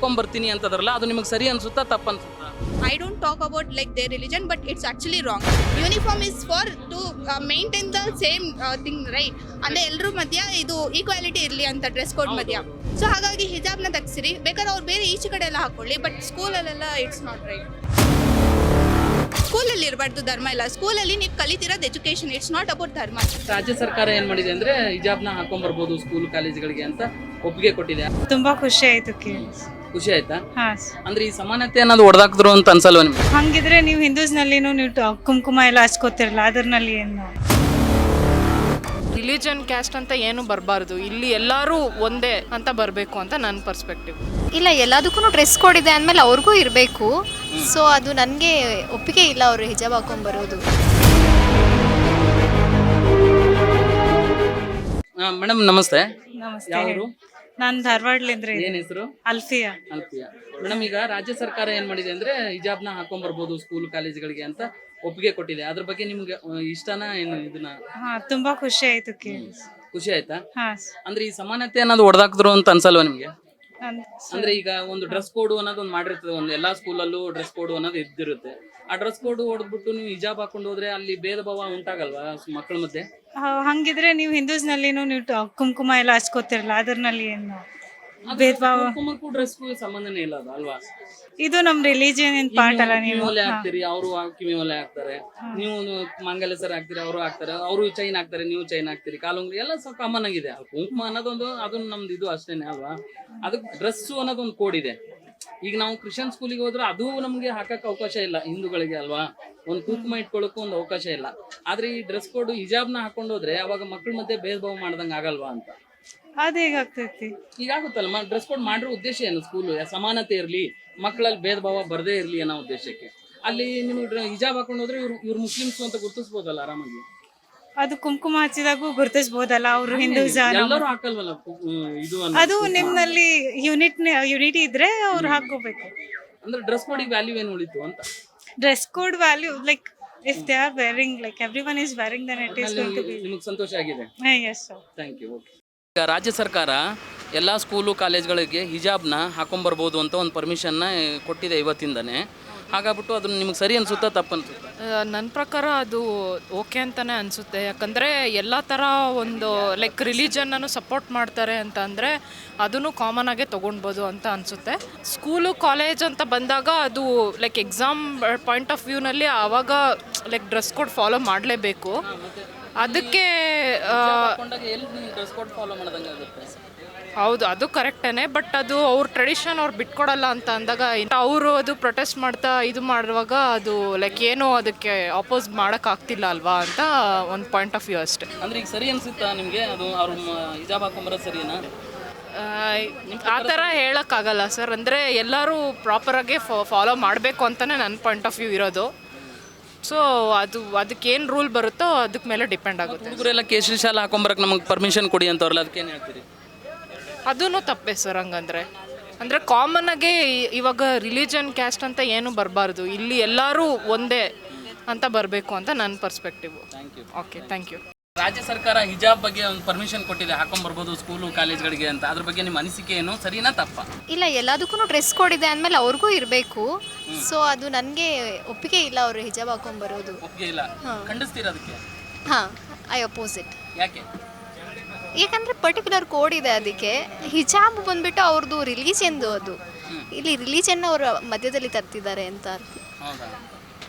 ಹಾಕೊಂಡ್ ಬರ್ತೀನಿ ಅಂತದ್ರಲ್ಲ, ಅದು ನಿಮಗೆ ಸರಿ ಅನ್ಸುತ್ತಾ ತಪ್ಪ ಅನ್ಸುತ್ತಾ? I don't talk about like their religion, but it's actually wrong. Uniform is for to maintain the same thing, right? ಅಂದ್ರೆ ಎಲ್ಲರೂ ಮಧ್ಯ ಇದು ಈಕ್ವಾಲಿಟಿ ಇರಲಿ ಅಂತ ಡ್ರೆಸ್ ಕೋಡ್ ಮಧ್ಯ. ಸೊ ಹಾಗಾಗಿ ಹಿಜಾಬ್ನ ತೆಗ್ಸಿರಿ, ಬೇಕಾದ್ರೆ ಅವ್ರು ಬೇರೆ ಈಚೆ ಕಡೆ ಎಲ್ಲ ಹಾಕೊಳ್ಳಿ, ಬಟ್ ಸ್ಕೂಲಲ್ಲೆಲ್ಲ ಇಟ್ಸ್ ನಾಟ್ ರೈಟ್. ಸ್ಕೂಲಲ್ಲಿ ಇರಬಾರ್ದು ಧರ್ಮ ಇಲ್ಲ. ಸ್ಕೂಲಲ್ಲಿ ನೀವು ಕಲಿತಿರೋದು ಎಜುಕೇಶನ್, ಇಟ್ಸ್ ನಾಟ್ ಅಬೌಟ್ ಧರ್ಮ. ರಾಜ್ಯ ಸರ್ಕಾರ ಏನ್ ಮಾಡಿದೆ ಅಂದ್ರೆ ಹಿಜಾಬ್ನ ಹಾಕೊಂಡ್ ಬರ್ಬೋದು ಸ್ಕೂಲ್ ಕಾಲೇಜ್ಗಳಿಗೆ ಅಂತ ಒಪ್ಪಿಗೆ ಕೊಟ್ಟಿದೆ. ತುಂಬಾ ಖುಷಿ ಆಯ್ತು ಖುಷಿ ಆಯ್ತಾ? ಹಾ. ಅಂದ್ರೆ ಈ ಸಮಾನತೆ ಅನ್ನೋದು ಹೊಡೆದಾಕಿದ್ರು ಅಂತ ಅನ್ಸಲ್ವಾ ನಿಮ್ಗೆ? ಹಂಗಿದ್ರೆ ನೀವು ಹಿಂದೂಸ್ ನಲ್ಲಿನೂ ನೀವು ಕುಂಕುಮ ಎಲ್ಲ ಹಚ್ಕೋತಿರಲ್ಲ, ಅದ್ರಲ್ಲಿ ಏನು ರಿಲಿಜನ್ ಕ್ಯಾಸ್ಟ್ ಅಂತ ಏನು ಬರಬಾರ್ದು, ಇಲ್ಲಿ ಎಲ್ಲರೂ ಒಂದೇ ಅಂತ ಬರಬೇಕು ಅಂತ ನನ್ನ ಪರ್ಸ್ಪೆಕ್ಟಿವ್. ಇಲ್ಲ, ಎಲ್ಲದಕ್ಕೂ ಡ್ರೆಸ್ ಕೋಡ್ ಇದೆ ಅಂದಮೇಲೆ ಅವ್ರಿಗೂ ಇರಬೇಕು. ಸೊ ಅದು ನನಗೆ ಒಪ್ಪಿಗೆ ಇಲ್ಲ ಅವರು ಹಿಜಾಬ್ ಹಾಕೊಂಡ್ಬರೋದು. ಮೇಡಮ್ ನಮಸ್ತೆ. ನಮಸ್ತೆ. ಯಾವರು? ನಾನು ಧಾರವಾಡಲಿಂದ. ಏನ್ ಹೆಸರು? ಅಲ್ಫಿಯಾ. ಅಲ್ಫಿಯಾ. ಮೇಡಮ್, ಈಗ ರಾಜ್ಯ ಸರ್ಕಾರ ಏನ್ ಮಾಡಿದೆ ಅಂದ್ರೆ ಹಿಜಾಬ್ನ ಹಾಕೊಂಡ್ ಬರ್ಬೋದು ಸ್ಕೂಲ್ ಕಾಲೇಜ್ಗಳಿಗೆ ಅಂತ ಒಪ್ಪಿಗೆ ಕೊಟ್ಟಿದೆ. ಅದ್ರ ಬಗ್ಗೆ ನಿಮ್ಗೆ ಇಷ್ಟನಾ ಏನು ಇದನ್ನ? ಹಾ, ತುಂಬಾ ಖುಷಿ ಆಯ್ತು ಖುಷಿ ಆಯ್ತಾ? ಹಾ. ಅಂದ್ರೆ ಈ ಸಮಾನತೆ ಅನ್ನೋದು ಹೊಡೆದಾಕಿದ್ರು ಅಂತ ಅನ್ಸಲ್ವಾ ನಿಮ್ಗೆ? ಅಂದ್ರೆ ಈಗ ಒಂದು ಡ್ರೆಸ್ ಕೋಡ್ ಅನ್ನೋದು ಒಂದು ಮಾಡಿರ್ತದೆ, ಒಂದು ಎಲ್ಲಾ ಸ್ಕೂಲಲ್ಲೂ ಡ್ರೆಸ್ ಕೋಡ್ ಅನ್ನೋದು ಇದ್ದಿರುತ್ತೆ. ಆ ಡ್ರೆಸ್ ಕೋಡ್ ಹೊಡೆದ್ಬಿಟ್ಟು ನೀವು ಹಿಜಾಬ್ ಹಾಕೊಂಡು ಹೋದ್ರೆ ಅಲ್ಲಿ ಭೇದ ಭಾವ ಉಂಟಾಗಲ್ವಾ ಮಕ್ಕಳ ಮಧ್ಯೆ? ಹಂಗಿದ್ರೆ ನೀವು ಹಿಂದೂಸ್ ನಲ್ಲಿನೂ ನೀವು ಕುಂಕುಮ ಎಲ್ಲ ಹಚ್ಕೋತಿರಲ್ಲ, ಅದ್ರಲ್ಲಿ ಏನು ಭೇದ ಭಾವ? ಕುಂಕುಮಕ್ಕೂ ಡ್ರೆಸ್ಗೂ ಸಂಬಂಧನೇ ಇಲ್ಲ ಅದು ಅಲ್ವಾ? ಇದು ನಮ್ ರಿಲಿಜಿಯನ್ ಪಾರ್ಟ್ ಅಲ್ಲ. ನೀವು ಕಿವಿ ಹಾಕ್ತೀರಿ, ಅವರು ಕಿವಿ ಹೊಲೆ ಹಾಕ್ತಾರೆ. ನೀವು ಮಾಂಗಲ್ಯ ಸರ ಹಾಕ್ತೀರಿ, ಅವರು ಹಾಕ್ತಾರೆ. ಅವರು ಚೈನ್ ಹಾಕ್ತಾರೆ, ನೀವು ಚೈನ್ ಹಾಕ್ತೀರಿ. ಕಾಲುಂಗ್ರಿ ಎಲ್ಲ ಕಾಮನ್ ಆಗಿದೆ. ಕುಂಕುಮ ಅನ್ನೋದೊಂದು ಅದನ್ನ ನಮ್ದು ಇದು ಅಷ್ಟೇನೆ ಅಲ್ವಾ? ಅದಕ್ಕೆ ಡ್ರೆಸ್ಸು ಅನ್ನೋದೊಂದು ಕೋಡ್ ಇದೆ. ಈಗ ನಾವು ಕ್ರಿಶ್ಚಿಯನ್ ಸ್ಕೂಲಿಗೆ ಹೋದ್ರೆ ಅದು ನಮ್ಗೆ ಹಾಕಕ್ಕೆ ಅವಕಾಶ ಇಲ್ಲ, ಹಿಂದೂಗಳಿಗೆ ಅಲ್ವಾ? ಒಂದು ಕುಂಕುಮ ಇಟ್ಕೊಳ್ಳೋಕ್ಕೂ ಒಂದು ಅವಕಾಶ ಇಲ್ಲ. ಆದ್ರೆ ಈ ಡ್ರೆಸ್ ಕೋಡ್ ಹಿಜಾಬ್ನ ಹಾಕೊಂಡು ಹೋದ್ರೆ ಅವಾಗ ಮಕ್ಕಳ ಮಧ್ಯೆ ಭೇದ ಭಾವ ಮಾಡ್ದಂಗೆ ಆಗಲ್ವಾ ಅಂತ. ಅದ್ ಹೇಗಾಗ್ತೈತಿ? ಈಗಾಗುತ್ತಲ್ಲ, ಡ್ರೆಸ್ ಕೋಡ್ ಮಾಡಿರೋ ಉದ್ದೇಶ ಏನು? ಸ್ಕೂಲು ಸಮಾನತೆ ಇರಲಿ, ಮಕ್ಕಳಲ್ಲಿ ಭೇದ ಭಾವ ಬರದೇ ಇರಲಿ ಅನ್ನೋ ಉದ್ದೇಶಕ್ಕೆ. ಅಲ್ಲಿ ನೀವು ಹಿಜಾಬ್ ಹಾಕೊಂಡು ಹೋದ್ರೆ ಇವ್ರು ಮುಸ್ಲಿಮ್ಸ್ ಅಂತ ಗುರುತಿಸ್ಬೋದಲ್ಲ ಆರಾಮಾಗಿ. ಅದು ಕುಂಕುಮ ಹಚ್ಚಿದಾಗೂ ಗುರುತಿಸ್ಬೋದಲ್ಲ, ಅವರು ಹಿಂದೂಸ್. ಎಲ್ಲರೂ ಹಾಕಲ್ವಲ್ಲ ಇದು ಅದು ನಿಮ್ನಲ್ಲಿ ಯುನಿಟಿ ಇದ್ರೆ ಅವ್ರು ಹಾಕೋಬೇಕು. ಅಂದ್ರೆ ಡ್ರೆಸ್ ಕೋಡ್ ವ್ಯಾಲ್ಯೂ ಏನು ಉಳಿತು ಅಂತ? Dress code value like if they are wearing, like everyone is wearing, then it is going to be. ನಿಮಗೆ ಸಂತೋಷ ಆಗಿದೆ? Yes sir. Thank you. Okay. ಈಗ ರಾಜ್ಯ ಸರ್ಕಾರ ಎಲ್ಲ ಸ್ಕೂಲು ಕಾಲೇಜ್ಗಳಿಗೆ ಹಿಜಾಬ್ನ ಹಾಕೊಂಬರ್ಬೋದು ಅಂತ ಒಂದು ಪರ್ಮಿಷನ್ನ ಕೊಟ್ಟಿದೆ ಇವತ್ತಿಂದನೇ. ಹಾಗಾಗ್ಬಿಟ್ಟು ಅದನ್ನು ನಿಮಗೆ ಸರಿ ಅನಿಸುತ್ತಾ ತಪ್ಪು ಅನಿಸುತ್ತಾ? ನನ್ನ ಪ್ರಕಾರ ಅದು ಓಕೆ ಅಂತಲೇ ಅನಿಸುತ್ತೆ. ಯಾಕಂದರೆ ಎಲ್ಲ ಥರ ಒಂದು ಲೈಕ್ ರಿಲಿಜನ್ನನ್ನು ಸಪೋರ್ಟ್ ಮಾಡ್ತಾರೆ ಅಂತ ಅಂದರೆ ಅದನ್ನು ಕಾಮನಾಗೆ ತೊಗೊಳ್ಬೋದು ಅಂತ ಅನಿಸುತ್ತೆ. ಸ್ಕೂಲು ಕಾಲೇಜ್ ಅಂತ ಬಂದಾಗ ಅದು ಲೈಕ್ ಎಕ್ಸಾಮ್ ಪಾಯಿಂಟ್ ಆಫ್ ವ್ಯೂನಲ್ಲಿ ಆವಾಗ ಲೈಕ್ ಡ್ರೆಸ್ ಕೋಡ್ ಫಾಲೋ ಮಾಡಲೇಬೇಕು. ಅದಕ್ಕೆ ಡ್ರೆಸ್ ಕೋಡ್ ಫಾಲೋ ಮಾಡ್ದಂಗೆ ಆಗುತ್ತೆ. ಹೌದು, ಅದು ಕರೆಕ್ಟೇ. ಬಟ್ ಅದು ಅವ್ರ ಟ್ರೆಡಿಷನ್ ಅವ್ರು ಬಿಟ್ಕೊಡಲ್ಲ ಅಂತ ಅಂದಾಗ ಅವರು ಅದು ಪ್ರೊಟೆಸ್ಟ್ ಮಾಡ್ತಾ ಇದು ಮಾಡುವಾಗ ಅದು ಲೈಕ್ ಏನೋ ಅದಕ್ಕೆ ಅಪೋಸ್ ಮಾಡೋಕ್ಕಾಗ್ತಿಲ್ಲ ಅಲ್ವಾ ಅಂತ ಒಂದು ಪಾಯಿಂಟ್ ಆಫ್ ವ್ಯೂ ಅಷ್ಟೇ. ಅಂದ್ರೆ ಈಗ ಸರಿ ಅನ್ಸುತ್ತಾ ನಿಮಗೆ ಅದು ಅವ್ರು ಹಿಜಾಬ್ ಹಾಕೊಂಬರೋದು ಸರಿನಾ? ಆ ಥರ ಹೇಳೋಕ್ಕಾಗಲ್ಲ ಸರ್. ಅಂದರೆ ಎಲ್ಲರೂ ಪ್ರಾಪರಾಗಿ ಫಾಲೋ ಮಾಡಬೇಕು ಅಂತಲೇ ನನ್ನ ಪಾಯಿಂಟ್ ಆಫ್ ವ್ಯೂ ಇರೋದು. ಸೊ ಅದಕ್ಕೇನು ರೂಲ್ ಬರುತ್ತೋ ಅದಕ್ಕೆ ಮೇಲೆ ಡಿಪೆಂಡ್ ಆಗುತ್ತೆ. ಹುಡುಗರೆಲ್ಲ ಕೇಸರಿ ಶಾಲೆ ಹಾಕೊಂಬರಕ್ಕೆ ನಮಗೆ ಪರ್ಮಿಷನ್ ಕೊಡಿ ಅಂತವ್ರಲ್ಲ, ಅದಕ್ಕೇನು ಹೇಳ್ತೀರಿ? ಅದೂ ತಪ್ಪೇ ಸರ್. ಹಂಗಂದರೆ ಅಂದರೆ ಕಾಮನ್ನಾಗೆ ಇವಾಗ ರಿಲಿಜನ್ ಕ್ಯಾಸ್ಟ್ ಅಂತ ಏನು ಬರಬಾರ್ದು, ಇಲ್ಲಿ ಎಲ್ಲರೂ ಒಂದೇ ಅಂತ ಬರಬೇಕು ಅಂತ ನನ್ನ perspective. Thank you. Okay, thank you. ರಾಜ್ಯ ಸರ್ಕಾರ ಹಿಜಾಬ್ ಬಗ್ಗೆ ಒಂದು ಪರ್ಮಿಷನ್ ಕೊಟ್ಟಿದೆ, ಹಾಕೊಂಬರ್ಬೋದು ಸ್ಕೂಲು ಕಾಲೇಜ್ಗಳಿಗೆ ಅಂತ. ಅದ್ರ ಬಗ್ಗೆ ನಿಮ್ಮ ಅನಿಸಿಕೆ ಏನು? ಸರಿನಾ ತಪ್ಪ? ಇಲ್ಲ, ಎಲ್ಲದಕ್ಕೂ ಡ್ರೆಸ್ ಕೋಡ್ ಇದೆ ಅಂದಮೇಲೆ ಅವ್ರಿಗೂ ಇರಬೇಕು. ಸೊ ಅದು ನನಗೆ ಒಪ್ಪಿಗೆ ಇಲ್ಲ ಅವರು ಹಿಜಾಬ್ ಹಾಕೊಂಡ್ಬರೋದು. ಒಪ್ಪಿಗೆ ಇಲ್ಲ, ಖಂಡಿಸ್ತೀರ ಅದಕ್ಕೆ? ಹಾಂ, ಐ ಅಪೋಸಿಟ್. ಯಾಕೆ? ಯಾಕಂದರೆ ಪರ್ಟಿಕ್ಯುಲರ್ ಕೋಡ್ ಇದೆ ಅದಕ್ಕೆ. ಹಿಜಾಬ್ ಬಂದ್ಬಿಟ್ಟು ಅವ್ರದ್ದು ರಿಲೀಜಿಯನ್ದು, ಅದು ಇಲ್ಲಿ ರಿಲೀಜಿಯನ್ ಅವರ ಮಧ್ಯದಲ್ಲಿ ತರ್ತಿದ್ದಾರೆ ಅಂತ. ಹೌದಾ?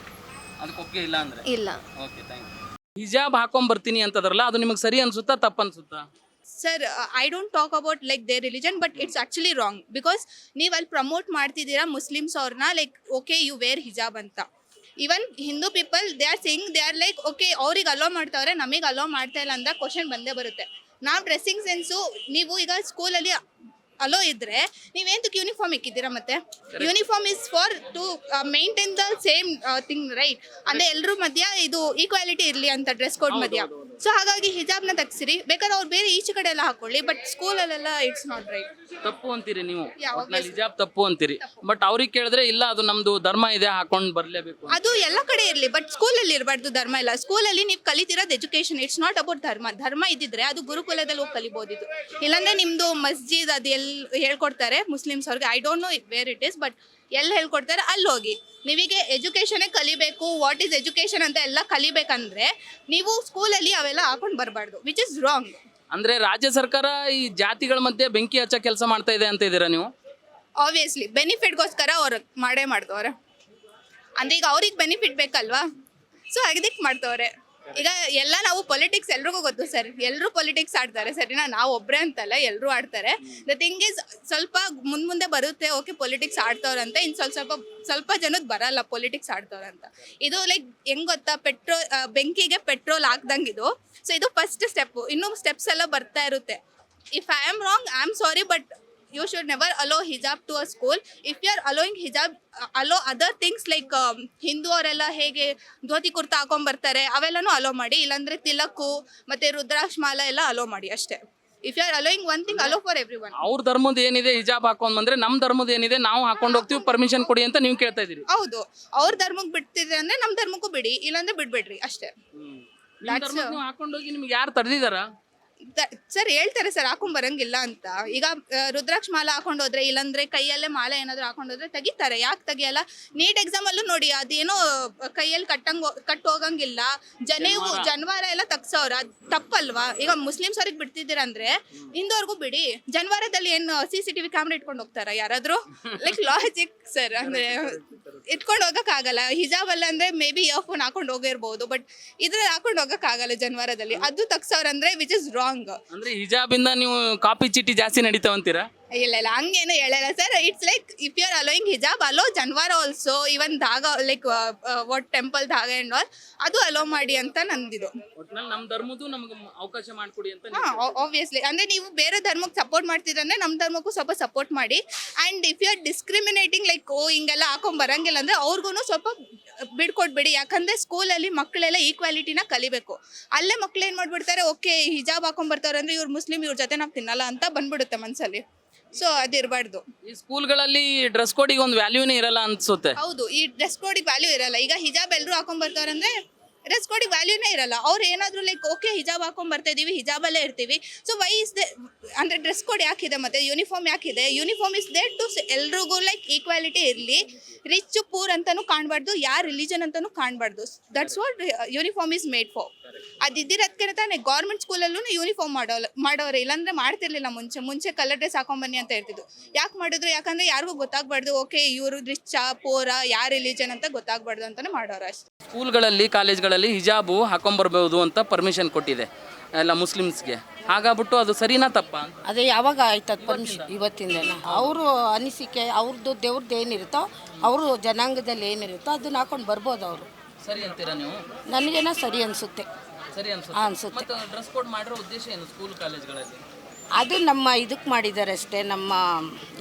ಅದಕ್ಕೆ ಒಪ್ಪಿಗೆ ಇಲ್ಲ ಅಂದರೆ? ಇಲ್ಲ. Okay, thank you. ಹಿಜಾಬ್ ಹಾಕೊಂಡ್ ಬರ್ತೀನಿ ಅಂತದ್ರಲ್ಲ, ಅದು ನಿಮಗೆ ಸರಿ ಅನ್ಸುತ್ತಾ ತಪ್ಪ ಅನ್ಸುತ್ತಾ? Sir, I don't talk about like their religion, but it's actually wrong. Because ನೀವು ಅಲ್ಲಿ ಪ್ರಮೋಟ್ ಮಾಡ್ತಿದ್ದೀರಾ ಮುಸ್ಲಿಮ್ಸ್ ಅವ್ರನ್ನ, ಲೈಕ್ ಓಕೆ ಯು ವೇರ್ ಹಿಜಾಬ್ ಅಂತ. Even Hindu people they are Singh, they are like okay ಅವ್ರಿಗೆ ಅಲೋ ಮಾಡ್ತಾವ್ರೆ, ನಮಗೆ ಅಲೋ ಮಾಡ್ತಾ ಇಲ್ಲ ಅಂತ ಕ್ವಶನ್ ಬಂದೇ ಬರುತ್ತೆ. ನಾವು ಡ್ರೆಸ್ಸಿಂಗ್ ಸೆನ್ಸು, ನೀವು ಈಗ ಸ್ಕೂಲಲ್ಲಿ ಅಲೋ ಇದ್ರೆ ನೀವೇಂತಕ್ಕೆ ಯೂನಿಫಾರ್ಮ್ ಇಕ್ಕಿದ್ದೀರಾ? ಮತ್ತೆ uniform is for to maintain the same thing, right? ಅಂದ್ರೆ ಎಲ್ಲರೂ ಮಧ್ಯ ಇದು ಈಕ್ವಾಲಿಟಿ ಇರಲಿ ಅಂತ ಡ್ರೆಸ್ ಕೋಡ್ ಮಧ್ಯ. ಸೊ ಹಾಗಾಗಿ ಹಿಜಾಬ್ನ ತೆಗ್ಸಿರಿ, ಬೇಕಾದ್ರೆ ಅವ್ರು ಬೇರೆ ಈಚೆ ಕಡೆ ಎಲ್ಲ ಹಾಕೊಳ್ಳಿ, ಬಟ್ ಸ್ಕೂಲಲ್ಲೆಲ್ಲ ಇಟ್ಸ್ ನಾಟ್ ರೈಟ್. ತಪ್ಪು ಅಂತೀರಿ ನೀವು, Yeah, ಒಟ್ನಲ್ಲಿ ಹಿಜಾಬ್ ತಪ್ಪು ಅಂತೀರಿ. ಬಟ್ ಅವ್ರಿಗೆ ಕೇಳಿದ್ರೆ ಇಲ್ಲ ಅದು ನಮ್ದು ಧರ್ಮ ಇದೆ ಹಾಕೊಂಡ್ ಬರ್ಲೇಬೇಕು. ಅದು ಎಲ್ಲ ಕಡೆ ಇರಲಿ, ಬಟ್ ಸ್ಕೂಲಲ್ಲಿ ಇರಬಾರ್ದು ಧರ್ಮ ಎಲ್ಲ. ಸ್ಕೂಲಲ್ಲಿ ನೀವು ಕಲಿತಿರೋದು ಎಜುಕೇಶನ್, ಇಟ್ಸ್ ನಾಟ್ ಅಬೌಟ್ ಧರ್ಮ. ಧರ್ಮ ಇದ್ದಿದ್ರೆ ಅದು ಗುರುಕುಲದಲ್ಲಿ ಹೋಗಿ ಕಲಿಬೋದಿತ್ತು. ಇಲ್ಲಾಂದ್ರೆ ನಿಮ್ದು ಮಸ್ಜಿದ್ ಅದು ಎಲ್ಲಿ ಹೇಳ್ಕೊಡ್ತಾರೆ ಮುಸ್ಲಿಮ್ಸ್ ಅವ್ರಿಗೆ, I don't know where it is, but ಎಲ್ಲಿ ಹೇಳ್ಕೊಡ್ತಾರೆ ಅಲ್ಲಿ ಹೋಗಿ. ನೀವಿಗೆ ಎಜುಕೇಶನೇ ಕಲಿಬೇಕು, ವಾಟ್ ಈಸ್ ಎಜುಕೇಶನ್ ಅಂತ ಎಲ್ಲ ಕಲಿಬೇಕಂದ್ರೆ ನೀವು ಸ್ಕೂಲಲ್ಲಿ ಅವೆಲ್ಲ ಹಾಕೊಂಡು ಬರಬಾರ್ದು, ವಿಚ್ ಇಸ್ ರಾಂಗ್. ಅಂದ್ರೆ ರಾಜ್ಯ ಸರ್ಕಾರ ಈ ಜಾತಿಗಳ ಮಧ್ಯೆ ಬೆಂಕಿ ಹಚ್ಚ ಕೆಲಸ ಮಾಡ್ತಾ ಇದೆ ಅಂತ ಇದ್ದೀರಾ ನೀವು? ಆಬ್ವಿಯಸ್ಲಿ ಬೆನಿಫಿಟ್ಗೋಸ್ಕರ ಅವ್ರು ಮಾಡ್ತವ್ರೆ. ಅಂದ್ರೆ ಈಗ ಅವ್ರಿಗೆ ಬೆನಿಫಿಟ್ ಬೇಕಲ್ವಾ, ಸೊ ಅದಕ್ಕೆ ಮಾಡ್ತವ್ರೆ. ಈಗ ಎಲ್ಲ ನಾವು ಪೊಲಿಟಿಕ್ಸ್ ಎಲ್ರಿಗೂ ಗೊತ್ತು ಸರ್, ಎಲ್ಲರೂ ಪೊಲಿಟಿಕ್ಸ್ ಆಡ್ತಾರೆ ಸರಿನಾ, ನಾವು ಒಬ್ಬರೇ ಅಂತಲ್ಲ ಎಲ್ಲರೂ ಆಡ್ತಾರೆ. ದ ಥಿಂಗ್ ಇಸ್ ಸ್ವಲ್ಪ ಮುಂದೆ ಬರುತ್ತೆ, ಓಕೆ ಪೊಲಿಟಿಕ್ಸ್ ಆಡ್ತವ್ರಂತ, ಇನ್ನು ಸ್ವಲ್ಪ ಜನದ್ ಬರಲ್ಲ ಪೊಲಿಟಿಕ್ಸ್ ಆಡ್ತವ್ರಂತ. ಇದು ಲೈಕ್ ಹೆಂಗ್ ಗೊತ್ತಾ, ಬೆಂಕಿಗೆ ಪೆಟ್ರೋಲ್ ಹಾಕ್ದಂಗೆ ಇದು. ಸೊ ಇದು ಫಸ್ಟ್ ಸ್ಟೆಪ್, ಇನ್ನೂ ಸ್ಟೆಪ್ಸ್ ಎಲ್ಲ ಬರ್ತಾ ಇರುತ್ತೆ. If I am wrong, I am sorry, but you should never allow hijab to a school. If you are allowing hijab, allow other things like Hindu ಅವರೆಲ್ಲ ಹೇಗೆ ಧೋತಿ ಕುರ್ತಾ ಹಾಕೊಂಡ್ ಬರ್ತಾರೆ ಅವೆಲ್ಲನೂ ಅಲೋ ಮಾಡಿ, ಇಲ್ಲಾಂದ್ರೆ ತಿಲಕ್ಕು ಮತ್ತೆ ರುದ್ರಾಕ್ಷ ಮಾಲ ಎಲ್ಲ ಅಲೋ ಮಾಡಿ ಅಷ್ಟೇ. If you are allowing one thing, allow for every one. ಅವ್ರ ಧರ್ಮದ ಏನಿದೆ ಹಿಜಾಬ್ ಹಾಕೊಂಡ್ ಬಂದ್ರೆ ನಮ್ ಧರ್ಮದ ಏನಿದೆ ನಾವು ಹಾಕೊಂಡ್ ಹೋಗ್ತೀವಿ, ಪರ್ಮಿಷನ್ ಕೊಡಿ ಅಂತ ನೀವು ಕೇಳ್ತಾ ಇದೀರಿ. ಹೌದು, ಅವ್ರ ಧರ್ಮಕ್ಕೆ ಬಿಡ್ತಿದ್ರೆ ಅಂದ್ರೆ ನಮ್ ಧರ್ಮಕ್ಕೂ ಬಿಡಿ, ಇಲ್ಲಾಂದ್ರೆ ಬಿಡ್ಬೇಡ್ರಿ ಅಷ್ಟೇ. ಹಾಕೊಂಡೋಗಿ ನಿಮ್ಗೆ ಯಾರು ತಡೆದಿದಾರ? ಸರ್ ಹೇಳ್ತಾರೆ ಸರ್ ಹಾಕೊಂಡ್ ಬರಂಗಿಲ್ಲ ಅಂತ. ಈಗ ರುದ್ರಾಕ್ಷ ಮಾಲ ಹಾಕೊಂಡ್ ಹೋದ್ರೆ, ಇಲ್ಲಾಂದ್ರೆ ಕೈಯಲ್ಲೇ ಮಾಲೆ ಏನಾದ್ರು ಹಾಕೊಂಡೋದ್ರೆ ತೆಗಿತಾರೆ. ಯಾಕೆ ತೆಗಿಯಲ್ಲ? ನೀಟ್ ಎಕ್ಸಾಮ್ ಅಲ್ಲೂ ನೋಡಿ, ಅದೇನೋ ಕೈಯಲ್ಲಿ ಕಟ್ ಹೋಗಂಗಿಲ್ಲ, ಜನವಾರ ಎಲ್ಲ ತಗ್ಸವ್ರ, ತಪ್ಪಲ್ವಾ? ಈಗ ಮುಸ್ಲಿಮ್ಸ್ ಅವ್ರಿಗೆ ಬಿಡ್ತಿದ್ದೀರಂದ್ರೆ ಹಿಂದೂರ್ಗೂ ಬಿಡಿ. ಜನವಾರದಲ್ಲಿ ಏನು CCTV ಕ್ಯಾಮ್ರಾ ಇಟ್ಕೊಂಡು ಹೋಗ್ತಾರ ಯಾರಾದ್ರೂ? ಲೈಕ್ ಲಾಜಿಕ್ ಸರ್, ಅಂದ್ರೆ ಇಟ್ಕೊಂಡು ಹೋಗಕ್ ಆಗಲ್ಲ. ಹಿಜಾಬ್ ಅಲ್ಲ ಅಂದ್ರೆ ಮೇ ಬಿ ಇಯರ್ಫೋನ್ ಹಾಕೊಂಡು ಹೋಗಿರ್ಬೋದು, ಬಟ್ ಇದ್ರಲ್ಲಿ ಹಾಕೊಂಡು ಹೋಗಕ್ ಆಗಲ್ಲ ಜನವಾರದಲ್ಲಿ. ಅದು ತಗ್ಸವ್ರಂದ್ರೆ ವಿಚ್ ಇಸ್ ರಾಂಗ್. ಅಂದ್ರೆ ಹಿಜಾಬ್ ಇಂದ ನೀವು ಕಾಪಿ ಚೀಟಿ ಜಾಸ್ತಿ ನಡೀತಾವಂತೀರಾ? ಇಲ್ಲ ಹಂಗೇನು ಹೇಳಲ್ಲ ಸರ್. It's like if you are allowing hijab, allow janivara also, even dhaga like what temple dhaga and all, ಅದು ಅಲೋ ಮಾಡಿ ಅಂತ ನಂದಿದು. ಒಟ್ನಲ್ಲಿ ನಮ್ ಧರ್ಮದ್ದು ನಮ್ಗೆ ಅವಕಾಶ ಮಾಡ್ಕೊಡಿ ಅಂತ. ಆಬ್ವಿಯಸ್ಲಿ, ಅಂದ್ರೆ ನೀವು ಬೇರೆ ಧರ್ಮಕ್ಕೆ ಸಪೋರ್ಟ್ ಮಾಡ್ತಿದ್ರೆ ನಮ್ಮ ಧರ್ಮಕ್ಕೂ ಸ್ವಲ್ಪ ಸಪೋರ್ಟ್ ಮಾಡಿ. And if you are discriminating like ಹಿಂಗೆಲ್ಲ ಹಾಕೊಂಡ್ ಬರಂಗಿಲ್ಲ ಅಂದ್ರೆ ಅವ್ರಿಗೂ ಸ್ವಲ್ಪ ಬಿಡ್ಕೊಡ್ಬೇಡಿ. ಯಾಕಂದ್ರೆ ಸ್ಕೂಲಲ್ಲಿ ಮಕ್ಕಳೆಲ್ಲ ಈಕ್ವಾಲಿಟಿನ ಕಲಿಬೇಕು. ಅಲ್ಲೇ ಮಕ್ಳು ಏನ್ ಮಾಡ್ಬಿಡ್ತಾರೆ, ಓಕೆ ಹಿಜಾಬ್ ಹಾಕೊಂಡ್ ಬರ್ತಾರೆ ಅಂದ್ರೆ ಇವ್ರು ಮುಸ್ಲಿಂ, ಇವ್ರ ಜೊತೆ ನಾವು ತಿನ್ನಲ್ಲ ಅಂತ ಬಂದ್ಬಿಡುತ್ತೆ ಮನ್ಸಲ್ಲಿ. ಸೊ ಅದಿರಬಾರ್ದು. ಈ ಸ್ಕೂಲ್ಗಳಲ್ಲಿ ಡ್ರೆಸ್ ಕೋಡಿಗೆ ಒಂದು ವ್ಯಾಲ್ಯೂನೇ ಇರಲ್ಲ ಅನ್ಸುತ್ತೆ. ಹೌದು, ಈ ಡ್ರೆಸ್ ಕೋಡಿಗೆ ವ್ಯಾಲ್ಯೂ ಇರಲ್ಲ. ಈಗ ಹಿಜಾಬ್ ಎಲ್ಲರೂ ಹಾಕೊಂಡ್ ಬರ್ತಾರಂದ್ರೆ ಡ್ರೆಸ್ ಕೋಡಿಗೆ ವ್ಯಾಲ್ಯೂನೇ ಇರಲ್ಲ. ಅವ್ರು ಏನಾದ್ರು ಲೈಕ್ ಓಕೆ ಹಿಜಾಬ್ ಹಾಕೊಂಡ್ ಬರ್ತಾ ಇದೀವಿ, ಹಿಜಾಬಲ್ಲೇ ಇರ್ತೀವಿ, ಸೊ ವೈ ಇಸ್ ದೇ ಅಂದ್ರೆ ಡ್ರೆಸ್ ಕೋಡ್ ಯಾಕಿದೆ, ಮತ್ತೆ ಯೂನಿಫಾರ್ಮ್ ಯಾಕಿದೆ? ಯೂನಿಫಾರ್ಮ್ ಇಸ್ ದೇರ್ ಟು ಎಲ್ರಿಗೂ ಲೈಕ್ ಈಕ್ವಾಲಿಟಿ ಇರಲಿ. ರಿಚ್ ಪೂರ್ ಅಂತಾನು ಕಾಣಬಾರ್ದು, ಯಾರ ರಿಲಿಜನ್ ಅಂತಾನು ಕಾಣಬಾರ್ದು. That's what uniform is made for. ಅದಿದ್ದಿರೋದಕ್ಕೆ ತಾನೇ ಗೌರ್ಮೆಂಟ್ ಸ್ಕೂಲಲ್ಲೂ ಯೂನಿಫಾರ್ಮ್ ಮಾಡೋರೆ, ಇಲ್ಲಾಂದ್ರೆ ಮಾಡ್ತಿರ್ಲಿಲ್ಲ. ಮುಂಚೆ ಕಲರ್ ಡ್ರೆಸ್ ಹಾಕೊಂಬನ್ನಿ ಅಂತ ಹೇಳ್ತಿದ್ದು. ಯಾಕೆ ಮಾಡಿದ್ರು? ಯಾಕಂದ್ರೆ ಯಾರಿಗೂ ಗೊತ್ತಾಗ್ಬಾರ್ದು, ಓಕೆ ಇವರು ರಿಚ್ಚಾ ಪೋರ ಯಾರ ರಿಲಿಜನ್ ಅಂತ ಗೊತ್ತಾಗ್ಬಾರ್ದು ಅಂತಾನೆ ಮಾಡೋರು ಅಷ್ಟೇ. ಸ್ಕೂಲ್ಗಳಲ್ಲಿ ಕಾಲೇಜ್ಗಳಲ್ಲಿ ಹಿಜಾಬು ಹಾಕೊಂಬರ್ಬೋದು ಅಂತ ಪರ್ಮಿಷನ್ ಕೊಟ್ಟಿದೆ ಎಲ್ಲ ಮುಸ್ಲಿಮ್ಸ್ಗೆ. ಹಾಗಾಗ್ಬಿಟ್ಟು ಅದು ಸರಿನಾ ತಪ್ಪಾ? ಅದೇ ಯಾವಾಗ ಆಯ್ತದ ಪರ್ಮಿಷನ್? ಇವತ್ತಿಂದನ ಅವರು ಅನಿಸಿಕೆ, ಅವ್ರದ್ದು ದೇವ್ರದ್ದು ಏನಿರುತ್ತೋ, ಅವರು ಜನಾಂಗದಲ್ಲಿ ಏನಿರುತ್ತೋ ಅದನ್ನ ಹಾಕೊಂಡು ಬರ್ಬೋದು. ಅವರು ಸರಿ ಅಂತೀರಾ ನೀವು? ನನಗೇನೋ ಸರಿ ಅನಿಸುತ್ತೆ. ಸರಿ ಅನ್ಸುತ್ತೆ. ಮತ್ತೆ ಡ್ರೆಸ್ ಕೋಡ್ ಮಾಡಿರೋ ಉದ್ದೇಶ ಏನು ಸ್ಕೂಲ್ ಕಾಲೇಜ್ಗಳಲ್ಲಿ? ಅದು ನಮ್ಮ ಇದಕ್ಕೆ ಮಾಡಿದ್ದಾರೆ ಅಷ್ಟೇ. ನಮ್ಮ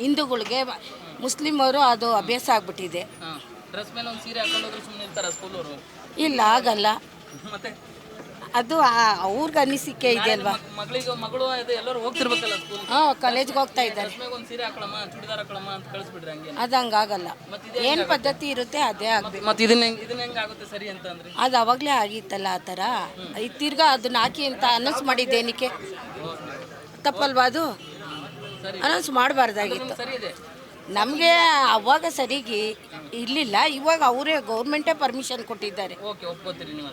ಹಿಂದೂಗಳಿಗೆ ಮುಸ್ಲಿಮರು ಅದು ಅಭ್ಯಾಸ ಆಗ್ಬಿಟ್ಟಿದೆ. ಡ್ರೆಸ್ ಮೇಲೆ ಒಂದು ಸೀರೆ ಹಾಕೊಂಡೋದ್ರೆ ಸುಮ್ಮನೆ ಇರ್ತಾರ ಸ್ಕೂಲವರು? ಇಲ್ಲ, ಆಗಲ್ಲ. ಮತ್ತೆ ಅದು ಅವ್ರಿಗೆ ಅನಿಸಿಕೆ ಇದೆ ಅಲ್ವಾ. ಮಗಳು ಎಲ್ಲರೂ ಹೋಗ್ತಿರ್ಬೇಕಲ್ಲ ಸ್ಕೂಲ್. ಕಾಲೇಜ್ಗೆ ಹೋಗ್ತಾ ಇದ್ದಾರೆ. ಒಂದು ಸೀರೆ ಹಾಕೊಳ್ಳಮ್ಮ, ಚೂಡಿದಾರ್ ಹಾಕೊಳ್ಳಮ್ಮ ಅಂತ ಕಳಿಸ್ಬಿಡ್ರಿ ಹಂಗೆ. ಅದು ಹಂಗಾಗಲ್ಲ. ಏನು ಪದ್ಧತಿ ಇರುತ್ತೆ ಅದೇ ಆಗ್ಬೇಕು. ಮತ್ತೆ ಇದನ್ನ ಹೆಂಗಾಗುತ್ತೆ ಸರಿ ಅಂತ ಅಂದ್ರೆ? ಅದು ಅವಾಗಲೇ ಆಗಿತ್ತಲ್ಲ ಆ ಥರ. ತಿರ್ಗಾ ಅದನ್ನ ಹಾಕಿ ಅಂತ ಅನೌನ್ಸ್ ಮಾಡಿದ್ದೇನಕ್ಕೆ? ತಪ್ಪಲ್ವಾ ಅದು? ಅನೌನ್ಸ್ ಮಾಡಬಾರ್ದಾಗಿತ್ತು. ಸರಿ ಇದೆ. ನಮಗೆ ಅವಾಗ ಸರಿಗೆ ಇರಲಿಲ್ಲ, ಇವಾಗ ಅವರೇ ಗೌರ್ಮೆಂಟೇ ಪರ್ಮಿಷನ್ ಕೊಟ್ಟಿದ್ದಾರೆ.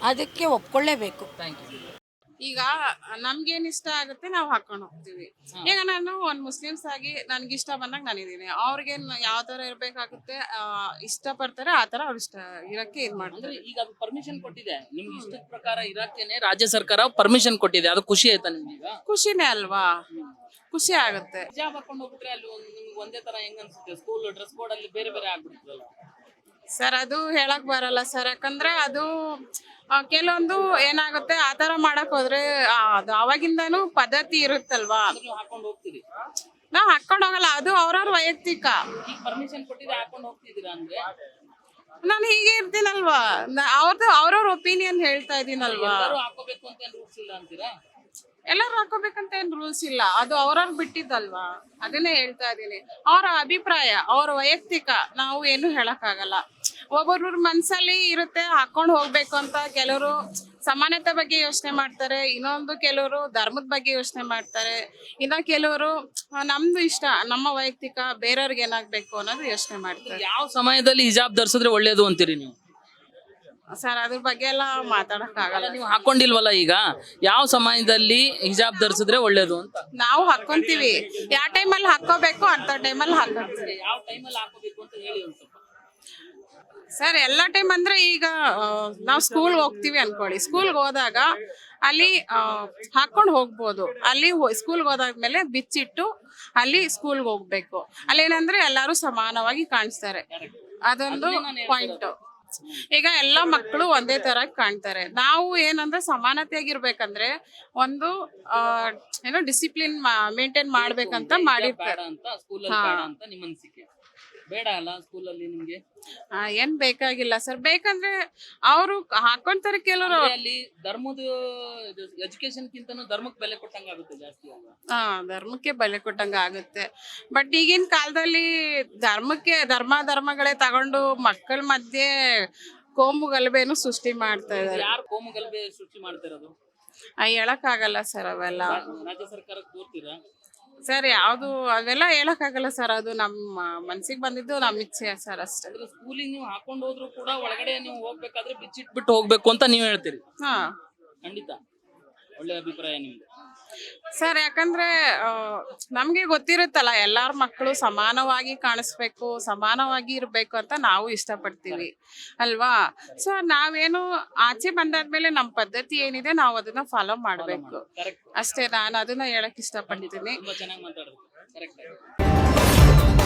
ಅದಕ್ಕೆ ಒಪ್ಕೊಳ್ಳೇಬೇಕು. ಈಗ ನಮ್ಗೇನ್ ಇಷ್ಟ ಆಗುತ್ತೆ ನಾವು ಹಾಕೊಂಡು ಹೋಗ್ತೀವಿ. ಈಗ ನಾನು ಒಂದ್ ಮುಸ್ಲಿಮ್ಸ್ ಆಗಿ ನನ್ಗೆ ಇಷ್ಟ ಬಂದಾಗ ನಾನಿದ್ದೀನಿ. ಅವ್ರಿಗೆ ಯಾವ ತರ ಇರ್ಬೇಕಾಗುತ್ತೆ, ಇಷ್ಟ ಪಡ್ತಾರೆ ಆ ತರ ಅವ್ರು ಇಷ್ಟ ಇರಕ್ಕೆ ಇದ್ ಮಾಡ್ತಾರೆ. ಈಗ ಅದು ಪರ್ಮಿಷನ್ ಕೊಟ್ಟಿದೆ, ನಿಮ್ಗೆ ಇಷ್ಟದ ಪ್ರಕಾರ ಇರಕ್ಕೇನೆ ರಾಜ್ಯ ಸರ್ಕಾರ ಪರ್ಮಿಷನ್ ಕೊಟ್ಟಿದೆ. ಅದು ಖುಷಿ ಆಯ್ತಾ ನಿಮ್ಗೆ? ಖುಷಿನೇ ಅಲ್ವಾ, ಖುಷಿ ಆಗುತ್ತೆ. ಹಿಜಾಬ್ ಹಾಕೊಂಡು ಹೋಗ್ಬಿಟ್ರೆ ಅಲ್ಲಿ ನಿಮ್ಗೆ ಒಂದೇ ತರ ಹೆಂಗ್ ಅನ್ಸುತ್ತೆ? ಸ್ಕೂಲ್ ಡ್ರೆಸ್ ಕೋಡ್ ಅಲ್ಲಿ ಬೇರೆ ಬೇರೆ ಆಗ್ಬಿಡ್ತದಲ್ಲ ಸರ್? ಅದು ಹೇಳಕ್ ಬರಲ್ಲ ಸರ್, ಯಾಕಂದ್ರೆ ಅದು ಕೆಲವೊಂದು ಏನಾಗುತ್ತೆ ಆ ತರ ಮಾಡಕ್ ಹೋದ್ರೆ ಅದು ಅವಾಗಿಂದಾನು ಪದ್ಧತಿ ಇರುತ್ತಲ್ವಾ, ಹಾಕೊಂಡು ಹೋಗ್ತೀರಿ. ನಾವ್ ಹಾಕೊಂಡ್ ಹೋಗಲ್ಲ, ಅದು ಅವ್ರವ್ರ ವೈಯಕ್ತಿಕ. ಪರ್ಮಿಷನ್ ಕೊಟ್ಟಿದೆ ಹಾಕೊಂಡು ಹೋಗ್ತಿದ್ದೀರಾ ಅಂದ್ರೆ ನಾನು ಹೀಗೆ ಇರ್ತೀನಲ್ವಾ, ಅವ್ರವ್ರ ಒಪಿನಿಯನ್ ಹೇಳ್ತಾ ಇದೀನಲ್ವಾ. ಎಲ್ಲರೂ ಹಾಕೋಬೇಕು ಅಂತ ಏನ್ ರೂಲ್ಸ್ ಇಲ್ಲ ಅಂತೀರಾ? ಎಲ್ಲರೂ ಹಾಕೋಬೇಕಂತ ಏನ್ ರೂಲ್ಸ್ ಇಲ್ಲ, ಅದು ಅವ್ರವ್ರು ಬಿಟ್ಟಿದ್ದಲ್ವಾ, ಅದನ್ನೇ ಹೇಳ್ತಾ ಇದೀನಿ. ಅವ್ರ ಅಭಿಪ್ರಾಯ, ಅವ್ರ ವೈಯಕ್ತಿಕ, ನಾವು ಏನು ಹೇಳಕ್ಕಾಗಲ್ಲ. ಒಬ್ಬೊಬ್ರ ಮನ್ಸಲ್ಲಿ ಇರುತ್ತೆ ಹಾಕೊಂಡ್ ಹೋಗ್ಬೇಕು ಅಂತ. ಕೆಲವರು ಸಮಾನತೆ ಬಗ್ಗೆ ಯೋಚನೆ ಮಾಡ್ತಾರೆ, ಇನ್ನೊಂದು ಕೆಲವರು ಧರ್ಮದ ಬಗ್ಗೆ ಯೋಚನೆ ಮಾಡ್ತಾರೆ, ಇನ್ನ ಕೆಲವರು ನಮ್ದು ಇಷ್ಟ, ನಮ್ಮ ವೈಯಕ್ತಿಕ, ಬೇರೆಯವ್ರಿಗೆ ಏನಾಗ್ಬೇಕು ಅನ್ನೋದು ಯೋಚನೆ ಮಾಡ್ತಾರೆ. ಯಾವ ಸಮಯದಲ್ಲಿ ಹಿಜಾಬ್ ಧರಿಸಿದ್ರೆ ಒಳ್ಳೇದು ಅಂತೀರಿ ನೀವು? ಸರ್ ಅದ್ರ ಬಗ್ಗೆ ಎಲ್ಲ ಮಾತಾಡಕ್ ಆಗಲ್ಲ. ನೀವು ಹಾಕೊಂಡಿಲ್ವಲ್ಲ, ಈಗ ಯಾವ ಸಮಯದಲ್ಲಿ ಹಿಜಾಬ್ ಧರಿಸಿದ್ರೆ ಒಳ್ಳೇದು ಅಂತ? ನಾವು ಹಾಕೊಂತೀವಿ, ಯಾವ ಟೈಮಲ್ಲಿ ಹಾಕೋಬೇಕು ಅಂತ ಟೈಮಲ್ಲಿ ಹಾಕೊಂತೀವಿ. ಯಾವ ಟೈಮಲ್ಲಿ ಹಾಕೋಬೇಕು ಅಂತ ಹೇಳಿ ಒಂದು ಸ್ವಲ್ಪ. ಸರ್ ಎಲ್ಲ ಟೈಮ್ ಅಂದ್ರೆ ಈಗ ನಾವು ಸ್ಕೂಲ್ ಹೋಗ್ತೀವಿ ಅನ್ಕೊಳ್ಳಿ, ಸ್ಕೂಲ್ಗೆ ಹೋದಾಗ ಅಲ್ಲಿ ಹಾಕೊಂಡು ಹೋಗ್ಬೋದು. ಅಲ್ಲಿ ಸ್ಕೂಲ್ಗೆ ಹೋದಾದ್ಮೇಲೆ ಬಿಚ್ಚಿಟ್ಟು ಅಲ್ಲಿ ಸ್ಕೂಲ್ಗೆ ಹೋಗ್ಬೇಕು. ಅಲ್ಲೇನಂದ್ರೆ ಎಲ್ಲರೂ ಸಮಾನವಾಗಿ ಕಾಣಿಸ್ತಾರೆ, ಅದೊಂದು ಪಾಯಿಂಟ್. ಈಗ ಎಲ್ಲ ಮಕ್ಕಳು ಒಂದೇ ತರ ಕಾಣ್ತಾರೆ. ನಾವು ಏನಂದ್ರೆ ಸಮಾನತೆಯಾಗಿರ್ಬೇಕಂದ್ರೆ ಒಂದು ಏನೋ ಡಿಸಿಪ್ಲಿನ್ ಮೇಂಟೈನ್ ಮಾಡ್ಬೇಕಂತ ಮಾಡಿರ್ತಾರೆ. ಅಂತ ಸ್ಕೂಲಲ್ಲಿ ಬೇಡ ಅಂತ ನಿಮ್ಮ ಅನಿಸಿಕೆ? ಬೇಡ ಅಲ್ಲ ಸ್ಕೂಲಲ್ಲಿ ನಿಮ್ಗೆ? ಏನ್ ಬೇಕಾಗಿಲ್ಲ ಸರ್, ಬೇಕಂದ್ರೆ ಅವರು ಹಾಕೊಂತಾರೆ ಕೆಲವರು. ಅಲ್ಲಿ ಧರ್ಮದ ಎಜುಕೇಶನ್ ಕಿಂತನೂ ಧರ್ಮಕ್ಕೆ ಬೆಲೆ ಕೊಟ್ಟಂಗ ಆಗುತ್ತೆ ಜಾಸ್ತಿ ಅಲ್ವಾ? ಧರ್ಮಕ್ಕೆ ಬೆಲೆ ಕೊಟ್ಟಂಗ ಆಗುತ್ತೆ. ಬಟ್ ಈಗಿನ ಕಾಲದಲ್ಲಿ ಧರ್ಮಗಳೇ ತಗೊಂಡು ಮಕ್ಕಳ ಮಧ್ಯೆ ಕೋಮು ಗಲಭೆನು ಸೃಷ್ಟಿ ಮಾಡ್ತಾ ಇದ್ದಾರೆ. ಯಾರು ಕೋಮು ಗಲಭೆ ಸೃಷ್ಟಿ ಮಾಡ್ತಿರೋದು? ಹೇಳಕ್ ಆಗಲ್ಲ ಸರ್ ಅವೆಲ್ಲ. ರಾಜ್ಯ ಸರ್ಕಾರಕ್ಕೆ ತೋರ್ತೀರಾ? ಸರ್ ಯಾವ್ದು ಅವೆಲ್ಲ ಹೇಳಕ್ ಆಗಲ್ಲ ಸರ್, ಅದು ನಮ್ಮ ಮನ್ಸಿಗೆ ಬಂದಿದ್ದು ನಮ್ಮ ಇಚ್ಛೆ ಸರ್ ಅಷ್ಟೇ. ಸ್ಕೂಲಿಗೆ ನೀವು ಹಾಕೊಂಡು ಹೋದ್ರು ಕೂಡ ಒಳಗಡೆ ನೀವು ಹೋಗ್ಬೇಕಾದ್ರೆ ಬಿಚ್ಚಿಟ್ಬಿಟ್ಟು ಹೋಗ್ಬೇಕು ಅಂತ ನೀವು ಹೇಳ್ತೀರಿ? ಹಾ ಖಂಡಿತ ಒಳ್ಳೆ ಅಭಿಪ್ರಾಯ ನಿಮ್ದು ಸರ್. ಯಾಕಂದ್ರೆ ನಮ್ಗೆ ಗೊತ್ತಿರುತ್ತಲ್ಲ, ಎಲ್ಲಾರ ಮಕ್ಕಳು ಸಮಾನವಾಗಿ ಕಾಣಿಸ್ಬೇಕು, ಸಮಾನವಾಗಿ ಇರ್ಬೇಕು ಅಂತ ನಾವು ಇಷ್ಟಪಡ್ತೀವಿ ಅಲ್ವಾ. ಸೊ ನಾವೇನು ಆಚೆ ಬಂದಾದ್ಮೇಲೆ ನಮ್ಮ ಪದ್ಧತಿ ಏನಿದೆ ನಾವು ಅದನ್ನ ಫಾಲೋ ಮಾಡ್ಬೇಕು ಅಷ್ಟೇ. ನಾನು ಅದನ್ನ ಹೇಳಕ್ ಇಷ್ಟಪಡ್ತೀನಿ. ತುಂಬಾ ಚೆನ್ನಾಗಿ ಮಾತಾಡಿದ್ರು. ಕರೆಕ್ಟ್.